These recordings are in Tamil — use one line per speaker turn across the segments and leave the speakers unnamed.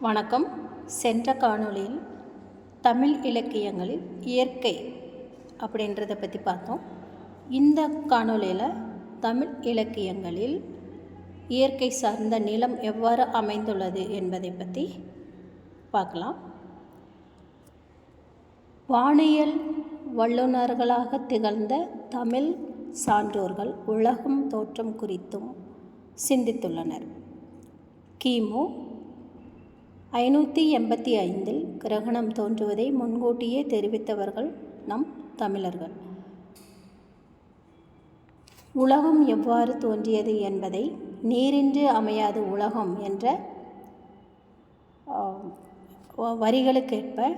வணக்கம். சென்ற காணொளியில் தமிழ் இலக்கியங்களில் இயற்கை அப்படின்றத பற்றி பார்த்தோம். இந்த காணொளியில் தமிழ் இலக்கியங்களில் இயற்கை சார்ந்த நிலம் எவ்வாறு அமைந்துள்ளது என்பதை பற்றி பார்க்கலாம். வானியல் வல்லுநர்களாக திகழ்ந்த தமிழ் சான்றோர்கள் உலகம் தோற்றம் குறித்தும் சிந்தித்துள்ளனர். கிமு 585 கிரகணம் தோன்றுவதை முன்கூட்டியே தெரிவித்தவர்கள் நம் தமிழர்கள். உலகம் எவ்வாறு தோன்றியது என்பதை நீரின்றி அமையாது உலகம் என்ற வரிகளுக்கேற்ப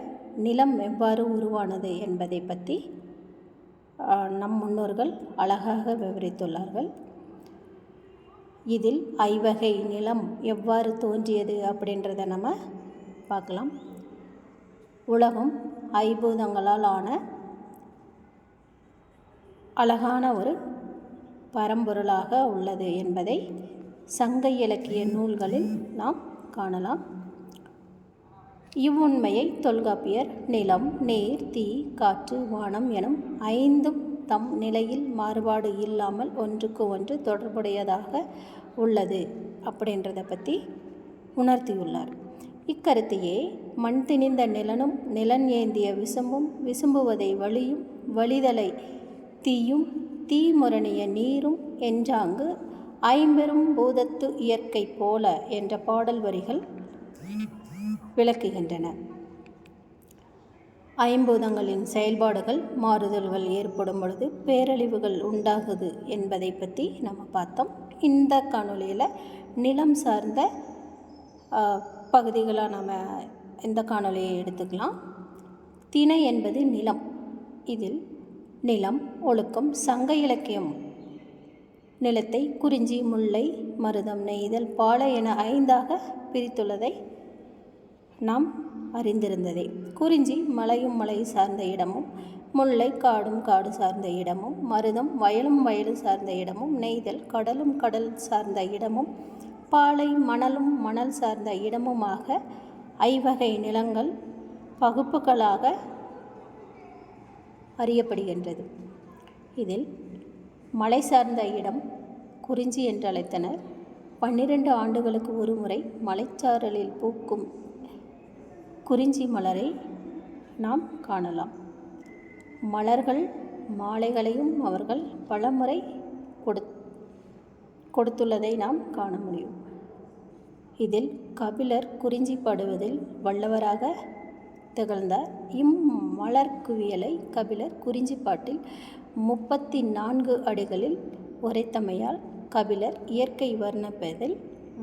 நிலம் எவ்வாறு உருவானது என்பதை பற்றி நம் முன்னோர்கள் அழகாக விவரித்துள்ளார்கள். இதில் ஐவகை நிலம் எவ்வாறு தோன்றியது அப்படின்றத நம்ம பார்க்கலாம். உலகம் ஐம்பூதங்களால் ஆன அழகான ஒரு பரம்பொருளாக உள்ளது என்பதை சங்க இலக்கிய நூல்களில் நாம் காணலாம். இவ்வுண்மையை தொல்காப்பியர் நிலம், நீர், தீ, காற்று, வானம் எனும் ஐந்தும் தம் நிலையில் மாறுபாடு இல்லாமல் ஒன்றுக்கு ஒன்று தொடர்புடையதாக உள்ளது அப்படின்றத பற்றி உணர்த்தியுள்ளார். இக்கருத்தையே மண் திணிந்த நிலனும் நிலன் ஏந்திய விசும்பும் விசும்புவதை வழியும் வழிதலை தீயும் தீமுரணிய நீரும் என்றாங்கு ஐம்பெரும் பூதத்து இயற்கை போல என்ற பாடல் வரிகள் விளக்குகின்றன. ஐம்பூதங்களின் செயல்பாடுகள் மாறுதல்கள் ஏற்படும் பொழுது பேரழிவுகள் உண்டாகுது என்பதை பற்றி நம்ம பார்த்தோம். இந்த காணொளியில் நிலம் சார்ந்த பகுதிகளாக நம்ம இந்த காணொளியை எடுத்துக்கலாம். திணை என்பது நிலம். இதில் நிலம், ஒழுக்கம், சங்க இலக்கியம் நிலத்தை குறிஞ்சி, முல்லை, மருதம், நெய்தல், பாலை என 5ஆக பிரித்துள்ளதை நாம் அறிந்திருந்ததே. குறிஞ்சி மலையும் மலை சார்ந்த இடமும், முல்லை காடும் காடு சார்ந்த இடமும், மருதம் வயலும் வயல் சார்ந்த இடமும், நெய்தல் கடலும் கடல் சார்ந்த இடமும், பாலை மணலும் மணல் சார்ந்த இடமுமாக ஐவகை நிலங்கள் பகுப்புகளாக அறியப்படுகின்றது. இதில் மலை சார்ந்த இடம் குறிஞ்சி என்று அழைத்தனர். 12 ஆண்டுகளுக்கு ஒரு முறை மலைச்சாரலில் பூக்கும் குறிஞ்சி மலரை நாம் காணலாம். மலர்கள் மாலைகளையும் அவர்கள் பலமுறை கொடுத்துள்ளதை நாம் காண முடியும். இதில் கபிலர் குறிஞ்சி பாடுவதில் வல்லவராக திகழ்ந்தார். இம்மலர் குவியலை கபிலர் குறிஞ்சி பாட்டில் 34 அடிகளில் உரைத்தமையால் கபிலர் இயற்கை வர்ணிப்பதில்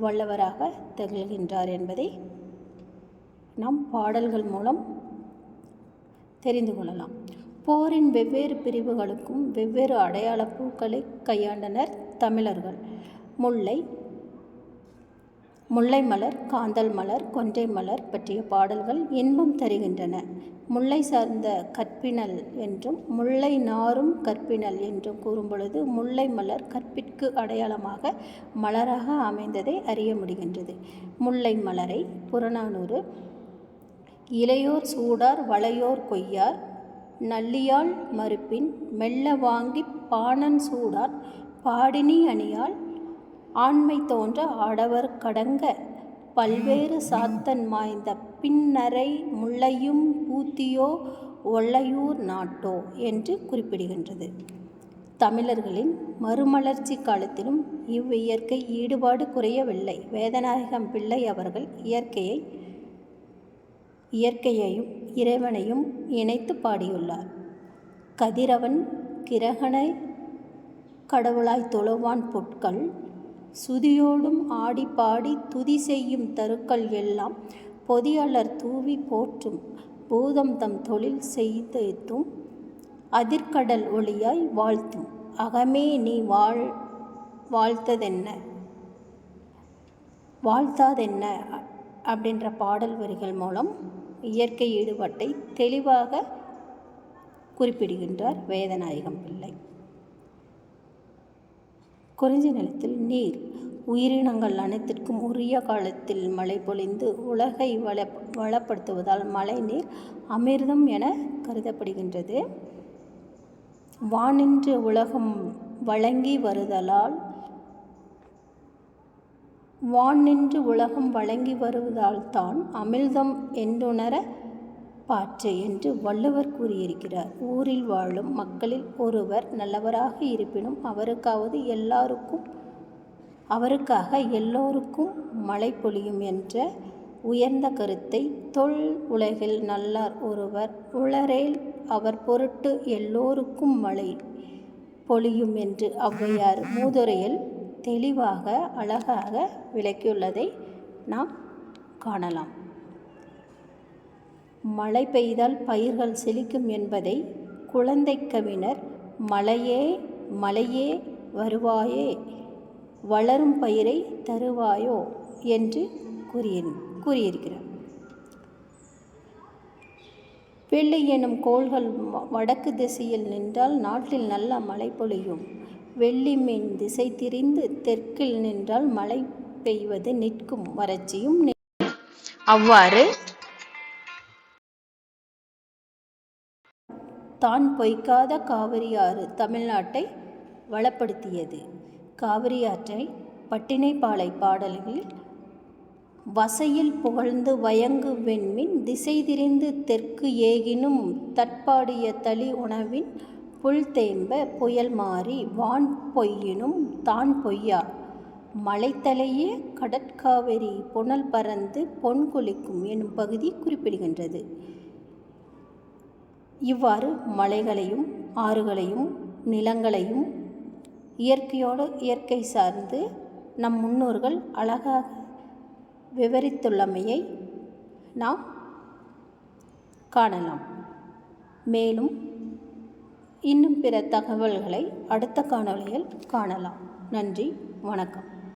வல்லவராக திகழ்கின்றார் என்பதை நாம் பாடல்கள் மூலம் தெரிந்து கொள்ளலாம். போரின் வெவ்வேறு பிரிவுகளுக்கும் வெவ்வேறு அடையாள பூக்களை கையாண்டனர் தமிழர்கள். முல்லை மலர், காந்தல் மலர், கொன்றை மலர் பற்றிய பாடல்கள் இன்பம் தருகின்றன. முல்லை சார்ந்த கற்பினல் என்றும் முல்லை நாரும் கற்பினல் என்றும் கூறும்பொழுது முல்லை மலர் கற்பிற்கு அடையாளமாக மலராக அமைந்ததை அறிய முடிகின்றது. முல்லை மலரை புறநானூறு இளையோர் சூடார் வளையோர் கொய்யார் நல்லியால் மறுப்பின் மெல்ல வாங்கி பாணன் சூடார் பாடினி அணியால் ஆண்மை தோன்ற ஆடவர் கடங்க பல்வேறு சாத்தன் மாய்ந்த பின்னரை முல்லையும் பூத்தியோ ஒல்லையூர் நாட்டோ என்று குறிப்பிடுகின்றது. தமிழர்களின் மறுமலர்ச்சி காலத்திலும் இவ்வியற்கை ஈடுபாடு குறையவில்லை. வேதநாயகம் பிள்ளை அவர்கள் இயற்கையையும் இறைவனையும் இணைத்து பாடியுள்ளார். கதிரவன் கிரகணை கடவுளாய் தொழுவான் பொற்கள் சுதியோடும் ஆடி பாடி துதி செய்யும் தருக்கள் எல்லாம் பொதியாளர் தூவி போற்றும் பூதம் தம் தொழில் செய்தும் அதிர்கடல் ஒளியாய் வாழ்த்தும் அகமே நீ வாழ்த்தாதென்ன அப்படின்ற பாடல் வரிகள் மூலம் இயற்கை ஈடுபாட்டை தெளிவாக குறிப்பிடுகின்றார் வேதநாயகம் பிள்ளை. குறிஞ்சி நிலத்தில் நீர் உயிரினங்கள் அனைத்திற்கும் உரிய காலத்தில் மழை பொழிந்து உலகை வளப்படுத்துவதால் மழைநீர் அமிர்தம் என கருதப்படுகின்றது. வானின்று உலகம் வழங்கி வருவதால் தான் அமிழ்தம் என்றுணர பாற்று என்று வள்ளுவர் கூறியிருக்கிறார். ஊரில் வாழும் மக்களில் ஒருவர் நல்லவராக இருப்பினும் அவருக்காக எல்லோருக்கும் மழை பொழியும் என்ற உயர்ந்த கருத்தை தொல் உலகில் நல்லார் ஒருவர் உளரேல் அவர் பொருட்டு எல்லோருக்கும் மழை பொழியும் என்று ஔவையார் மூதுரையில் தெளிவாக அழகாக விளக்கியுள்ளதை நாம் காணலாம். மழை பெய்தால் பயிர்கள் செழிக்கும் என்பதை குழந்தை கவிஞர் மழையே மழையே வருவாயே வளரும் பயிரை தருவாயோ என்று கூறியிருக்கிறார். வெள்ளி எனும் கோள்கள் வடக்கு திசையில் நின்றால் நாட்டில் நல்ல மழை பொழியும். வெள்ளி மீன் திசை திரிந்து தெற்கில் நின்றால் மழை பெய்வது நிற்கும், வறட்சியும் அவ்வாறு தான் பொய்க்காத காவிரியாறு தமிழ்நாட்டை வளப்படுத்தியது. காவிரியாற்றை பட்டினைப்பாலை பாடல்களில் வசையில் புகழ்ந்து வயங்கு வெண்மின் திசை திரிந்து தெற்கு ஏகினும் தற்பாடிய தளி உணவின் புல் தேம்ப புயல் மாறி வான் பொய்யினும் தான் பொய்யா மலைத்தலைய கடற்காவிரி புனல் பறந்து பொன் குளிக்கும் எனும் பகுதி குறிப்பிடுகின்றது. இவ்வாறு மலைகளையும் ஆறுகளையும் நிலங்களையும் இயற்கை சார்ந்து நம் முன்னோர்கள் அழகாக விவரித்துள்ளமையை நாம் காணலாம். மேலும் இன்னும் பிற தகவல்களை அடுத்த காணொளியில் காணலாம். நன்றி, வணக்கம்.